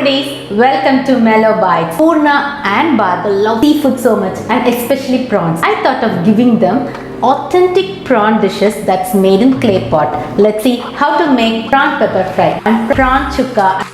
foodies, welcome to MellowBites. Purna and Barbara love seafood so much and especially prawns. I thought of giving them authentic prawn dishes that's made in Claypot. Let's see how to make prawn pepper fry and prawn chukka.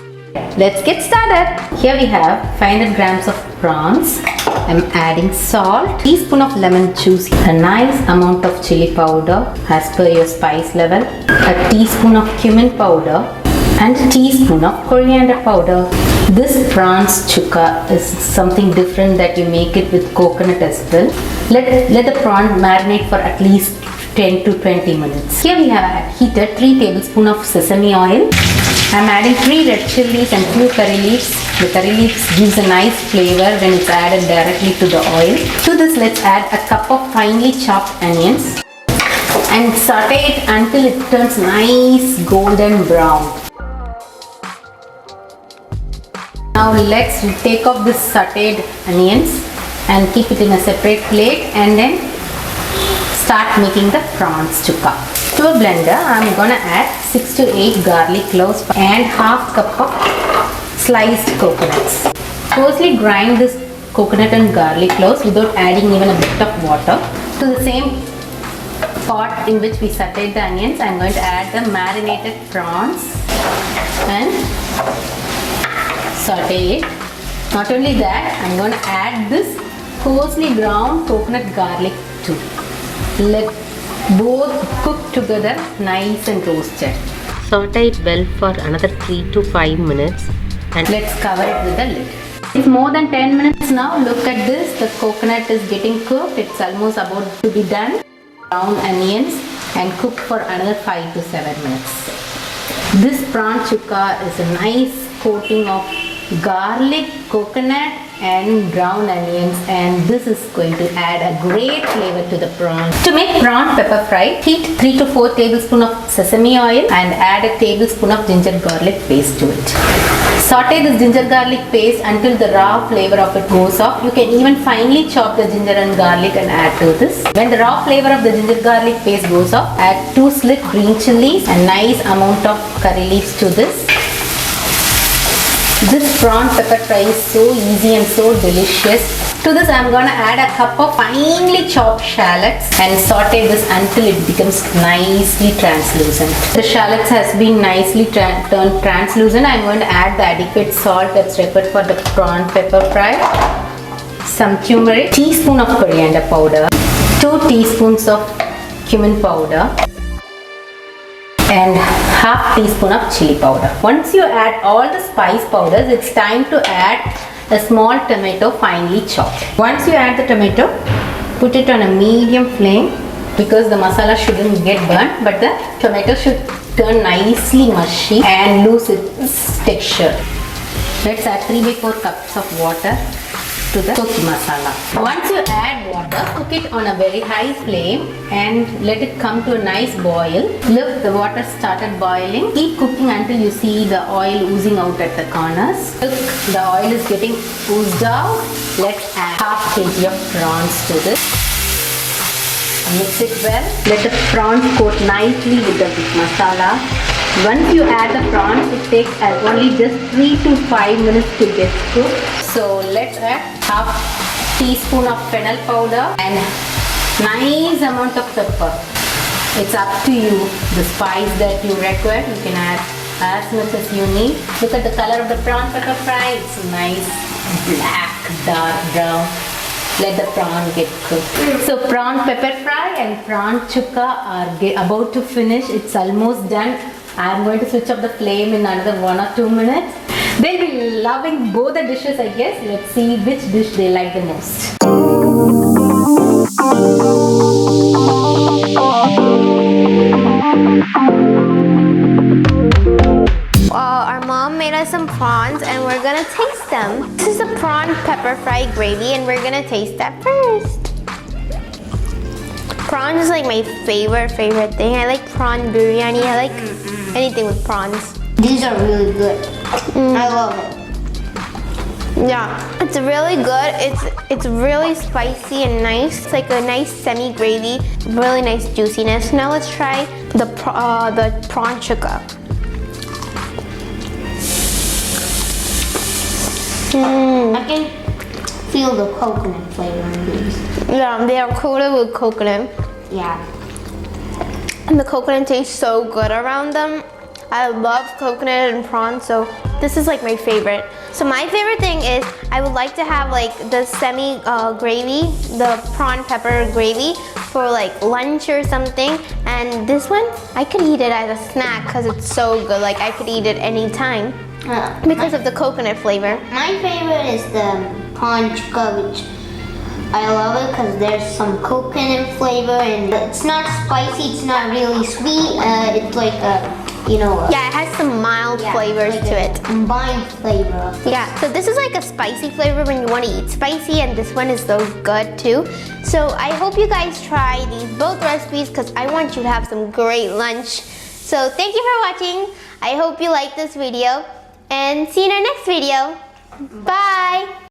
Let's get started. Here we have 500 grams of prawns. I'm adding salt, teaspoon of lemon juice, a nice amount of chili powder as per your spice level, a teaspoon of cumin powder, and a teaspoon of coriander powder. This prawns chukka is something different that you make it with coconut as well. Let the prawn marinate for at least 10 to 20 minutes. Here we have heated 3 tablespoons of sesame oil. I'm adding 3 red chilies and few curry leaves. The curry leaves gives a nice flavor when it's added directly to the oil. To this, let's add a cup of finely chopped onions and saute it until it turns nice golden brown. Now let's take off this sauteed onions and keep it in a separate plate and then start making the prawns chukka. To a blender, I'm gonna add 6 to 8 garlic cloves and half cup of sliced coconuts. Firstly, grind this coconut and garlic cloves without adding even a bit of water. To the same pot in which we sauteed the onions, I'm going to add the marinated prawns and saute it. Not only that, I'm going to add this coarsely ground coconut garlic too. Let both cook together nice and roasted. Saute it well for another 3 to 5 minutes and let's cover it with a lid. It's more than 10 minutes now. Look at this. The coconut is getting cooked. It's almost about to be done. Brown onions and cook for another 5 to 7 minutes. This prawn chukka is a nice coating of garlic, coconut and brown onions, and this is going to add a great flavor to the prawn. To make prawn pepper fry, heat 3 to 4 tablespoons of sesame oil and add a tablespoon of ginger garlic paste to it. Saute this ginger garlic paste until the raw flavor of it goes off. You can even finely chop the ginger and garlic and add to this. When the raw flavor of the ginger garlic paste goes off, add 2 slit green chilies and nice amount of curry leaves to this. This prawn pepper fry is so easy and so delicious. To this, I'm going to add a cup of finely chopped shallots and saute this until it becomes nicely translucent. The shallots has been nicely turned translucent. I'm going to add the adequate salt that's required for the prawn pepper fry. Some turmeric, teaspoon of coriander powder, 2 teaspoons of cumin powder, and half teaspoon of chili powder. Once you add all the spice powders, it's time to add a small tomato finely chopped. Once you add the tomato, put it on a medium flame because the masala shouldn't get burnt, but the tomato should turn nicely mushy and lose its texture. Let's add 3 by 4 cups of water to the cooked masala. Once you add water, cook it on a very high flame and let it come to a nice boil. Look, the water started boiling. Keep cooking until you see the oil oozing out at the corners. Look, the oil is getting oozed out. Let's add half kg of prawns to this. Mix it well. Let the prawns coat nicely with the masala. Once you add the prawns, it takes only just 3 to 5 minutes to get cooked. So let's add half teaspoon of fennel powder and nice amount of pepper. It's up to you. The spice that you require, you can add as much as you need. Look at the color of the prawn pepper fry. It's nice black, dark brown. Let the prawn get cooked. So prawn pepper fry and prawn chukka are about to finish. It's almost done. I'm going to switch off the flame in another 1 or 2 minutes. They'll be loving both the dishes, I guess. Let's see which dish they like the most. Our mom made us some prawns and we're gonna taste them. This is a prawn pepper fry gravy and we're gonna taste that first. Prawns is like my favorite thing. I like prawn biryani. I like anything with prawns. These are really good. I love it. Yeah, it's really good. It's really spicy and nice. It's like a nice semi gravy, really nice juiciness. Now let's try the prawn chukka. I can feel the coconut flavor in these. Yeah, they are coated with coconut. Yeah. And the coconut tastes so good around them. I love coconut and prawn, so this is like my favorite. So my favorite thing is I would like to have like the semi gravy, the prawn pepper gravy for like lunch or something. And this one, I could eat it as a snack because it's so good. Like I could eat it anytime because of the coconut flavor. My favorite is the prawn chukka, which I love it because there's some coconut flavor and it's not spicy, it's not really sweet. It's like a, Yeah, it has some mild flavors like to a it. combined flavor. Yeah, so this is like a spicy flavor when you want to eat spicy, and this one is so good too. So I hope you guys try these both recipes because I want you to have some great lunch. So thank you for watching. I hope you like this video and see you in our next video. Bye!